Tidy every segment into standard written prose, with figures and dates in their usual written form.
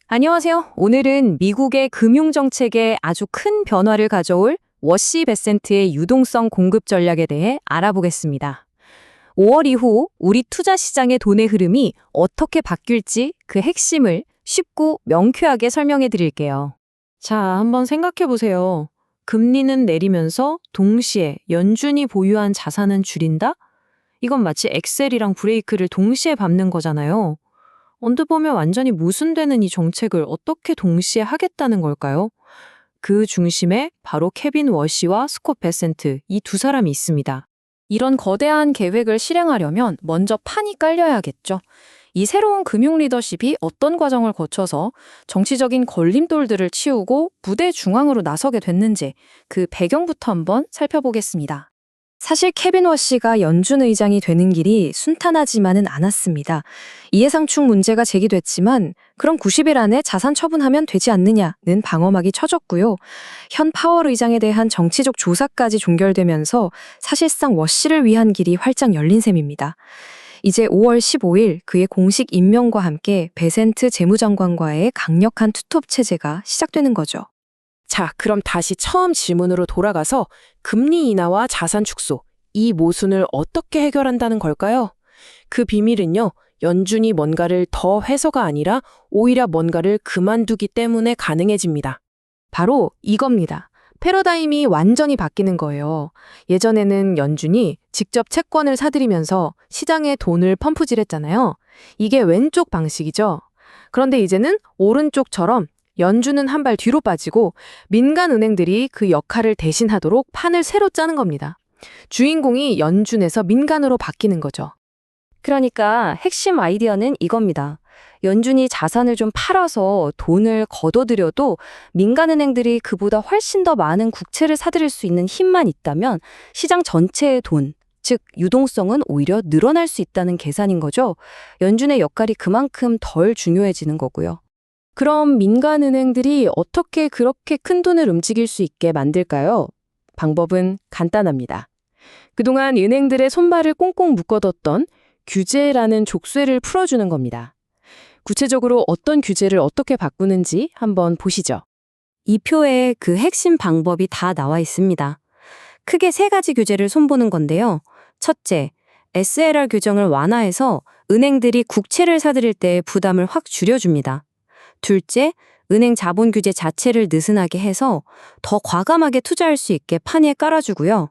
안녕하세요. 오늘은 미국의 금융정책에 아주 큰 변화를 가져올 워시 베센트의 유동성 공급 전략에 대해 알아보겠습니다. 5월 이후 우리 투자 시장의 돈의 흐름이 어떻게 바뀔지 그 핵심을 쉽고 명쾌하게 설명해 드릴게요. 자, 한번 생각해 보세요. 금리는 내리면서 동시에 연준이 보유한 자산은 줄인다? 이건 마치 엑셀이랑 브레이크를 동시에 밟는 거잖아요. 언뜻 보면 완전히 모순되는 이 정책을 어떻게 동시에 하겠다는 걸까요? 그 중심에 바로 케빈 워시와 스콧 베센트 이 두 사람이 있습니다. 이런 거대한 계획을 실행하려면 먼저 판이 깔려야겠죠. 이 새로운 금융 리더십이 어떤 과정을 거쳐서 정치적인 걸림돌들을 치우고 무대 중앙으로 나서게 됐는지 그 배경부터 한번 살펴보겠습니다. 사실 케빈 워시가 연준 의장이 되는 길이 순탄하지만은 않았습니다. 이해상충 문제가 제기됐지만 그럼 90일 안에 자산 처분하면 되지 않느냐는 방어막이 쳐졌고요. 현 파월 의장에 대한 정치적 조사까지 종결되면서 사실상 워시를 위한 길이 활짝 열린 셈입니다. 이제 5월 15일 그의 공식 임명과 함께 베센트 재무장관과의 강력한 투톱 체제가 시작되는 거죠. 자, 그럼 다시 처음 질문으로 돌아가서 금리 인하와 자산 축소, 이 모순을 어떻게 해결한다는 걸까요? 그 비밀은요, 연준이 뭔가를 더 해서가 아니라 오히려 뭔가를 그만두기 때문에 가능해집니다. 바로 이겁니다. 패러다임이 완전히 바뀌는 거예요. 예전에는 연준이 직접 채권을 사들이면서 시장에 돈을 펌프질했잖아요. 이게 왼쪽 방식이죠. 그런데 이제는 오른쪽처럼 연준은 한 발 뒤로 빠지고 민간 은행들이 그 역할을 대신하도록 판을 새로 짜는 겁니다. 주인공이 연준에서 민간으로 바뀌는 거죠. 그러니까 핵심 아이디어는 이겁니다. 연준이 자산을 좀 팔아서 돈을 걷어들여도 민간은행들이 그보다 훨씬 더 많은 국채를 사들일 수 있는 힘만 있다면 시장 전체의 돈, 즉 유동성은 오히려 늘어날 수 있다는 계산인 거죠. 연준의 역할이 그만큼 덜 중요해지는 거고요. 그럼 민간은행들이 어떻게 그렇게 큰 돈을 움직일 수 있게 만들까요? 방법은 간단합니다. 그동안 은행들의 손발을 꽁꽁 묶어뒀던 규제라는 족쇄를 풀어주는 겁니다. 구체적으로 어떤 규제를 어떻게 바꾸는지 한번 보시죠. 이 표에 그 핵심 방법이 다 나와 있습니다. 크게 세 가지 규제를 손보는 건데요. 첫째, SLR 규정을 완화해서 은행들이 국채를 사들일 때 부담을 확 줄여줍니다. 둘째, 은행 자본 규제 자체를 느슨하게 해서 더 과감하게 투자할 수 있게 판에 깔아주고요.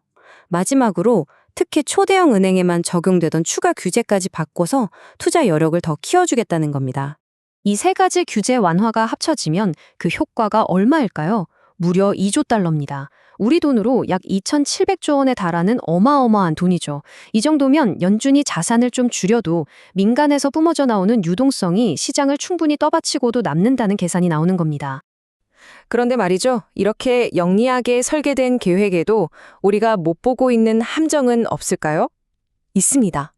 마지막으로 특히 초대형 은행에만 적용되던 추가 규제까지 바꿔서 투자 여력을 더 키워주겠다는 겁니다. 이 세 가지 규제 완화가 합쳐지면 그 효과가 얼마일까요? 무려 2조 달러입니다. 우리 돈으로 약 2,700조 원에 달하는 어마어마한 돈이죠. 이 정도면 연준이 자산을 좀 줄여도 민간에서 뿜어져 나오는 유동성이 시장을 충분히 떠받치고도 남는다는 계산이 나오는 겁니다. 그런데 말이죠. 이렇게 영리하게 설계된 계획에도 우리가 못 보고 있는 함정은 없을까요? 있습니다.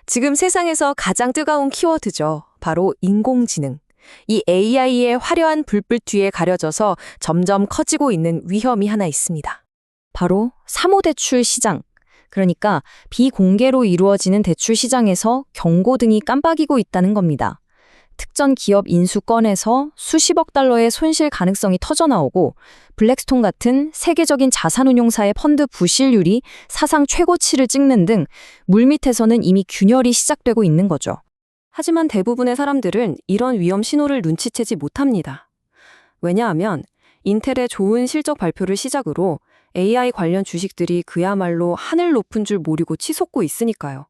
지금 세상에서 가장 뜨거운 키워드죠. 바로 인공지능. 이 AI의 화려한 불빛 뒤에 가려져서 점점 커지고 있는 위험이 하나 있습니다. 바로 사모대출 시장. 그러니까 비공개로 이루어지는 대출 시장에서 경고등이 깜빡이고 있다는 겁니다. 특정 기업 인수권에서 수십억 달러의 손실 가능성이 터져나오고 블랙스톤 같은 세계적인 자산운용사의 펀드 부실률이 사상 최고치를 찍는 등 물밑에서는 이미 균열이 시작되고 있는 거죠. 하지만 대부분의 사람들은 이런 위험 신호를 눈치채지 못합니다. 왜냐하면 인텔의 좋은 실적 발표를 시작으로 AI 관련 주식들이 그야말로 하늘 높은 줄 모르고 치솟고 있으니까요.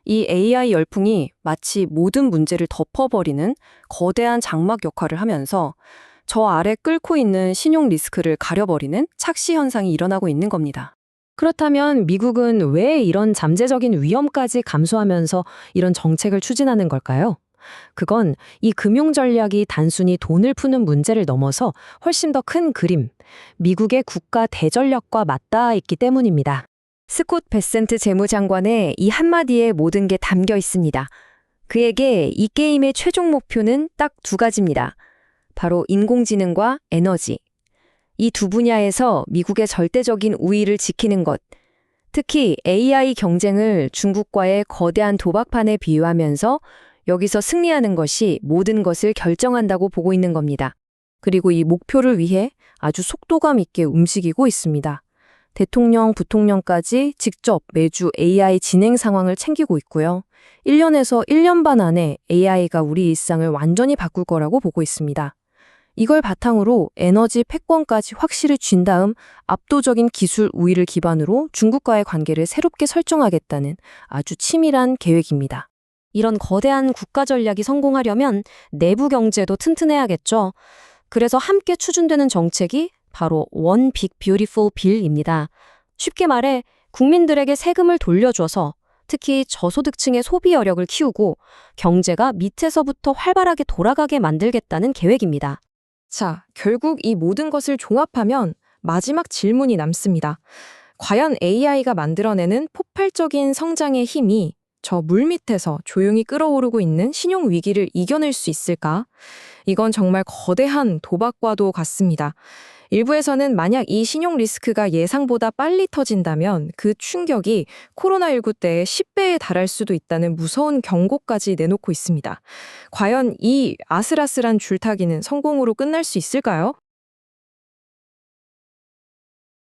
이 AI 열풍이 마치 모든 문제를 덮어버리는 거대한 장막 역할을 하면서 저 아래 끓고 있는 신용 리스크를 가려버리는 착시 현상이 일어나고 있는 겁니다. 그렇다면 미국은 왜 이런 잠재적인 위험까지 감수하면서 이런 정책을 추진하는 걸까요? 그건 이 금융 전략이 단순히 돈을 푸는 문제를 넘어서 훨씬 더 큰 그림, 미국의 국가 대전략과 맞닿아 있기 때문입니다. 스콧 베센트 재무장관의 이 한마디에 모든 게 담겨 있습니다. 그에게 이 게임의 최종 목표는 딱 두 가지입니다. 바로 인공지능과 에너지. 이 두 분야에서 미국의 절대적인 우위를 지키는 것, 특히 AI 경쟁을 중국과의 거대한 도박판에 비유하면서 여기서 승리하는 것이 모든 것을 결정한다고 보고 있는 겁니다. 그리고 이 목표를 위해 아주 속도감 있게 움직이고 있습니다. 대통령, 부통령까지 직접 매주 AI 진행 상황을 챙기고 있고요. 1년에서 1년 반 안에 AI가 우리 일상을 완전히 바꿀 거라고 보고 있습니다. 이걸 바탕으로 에너지 패권까지 확실히 쥔 다음 압도적인 기술 우위를 기반으로 중국과의 관계를 새롭게 설정하겠다는 아주 치밀한 계획입니다. 이런 거대한 국가 전략이 성공하려면 내부 경제도 튼튼해야겠죠. 그래서 함께 추진되는 정책이 바로 One Big Beautiful Bill입니다. 쉽게 말해 국민들에게 세금을 돌려줘서 특히 저소득층의 소비 여력을 키우고 경제가 밑에서부터 활발하게 돌아가게 만들겠다는 계획입니다. 자, 결국 이 모든 것을 종합하면 마지막 질문이 남습니다. 과연 AI가 만들어내는 폭발적인 성장의 힘이 저 물밑에서 조용히 끓어오르고 있는 신용 위기를 이겨낼 수 있을까? 이건 정말 거대한 도박과도 같습니다. 일부에서는 만약 이 신용 리스크가 예상보다 빨리 터진다면 그 충격이 코로나19 때의 10배에 달할 수도 있다는 무서운 경고까지 내놓고 있습니다. 과연 이 아슬아슬한 줄타기는 성공으로 끝날 수 있을까요?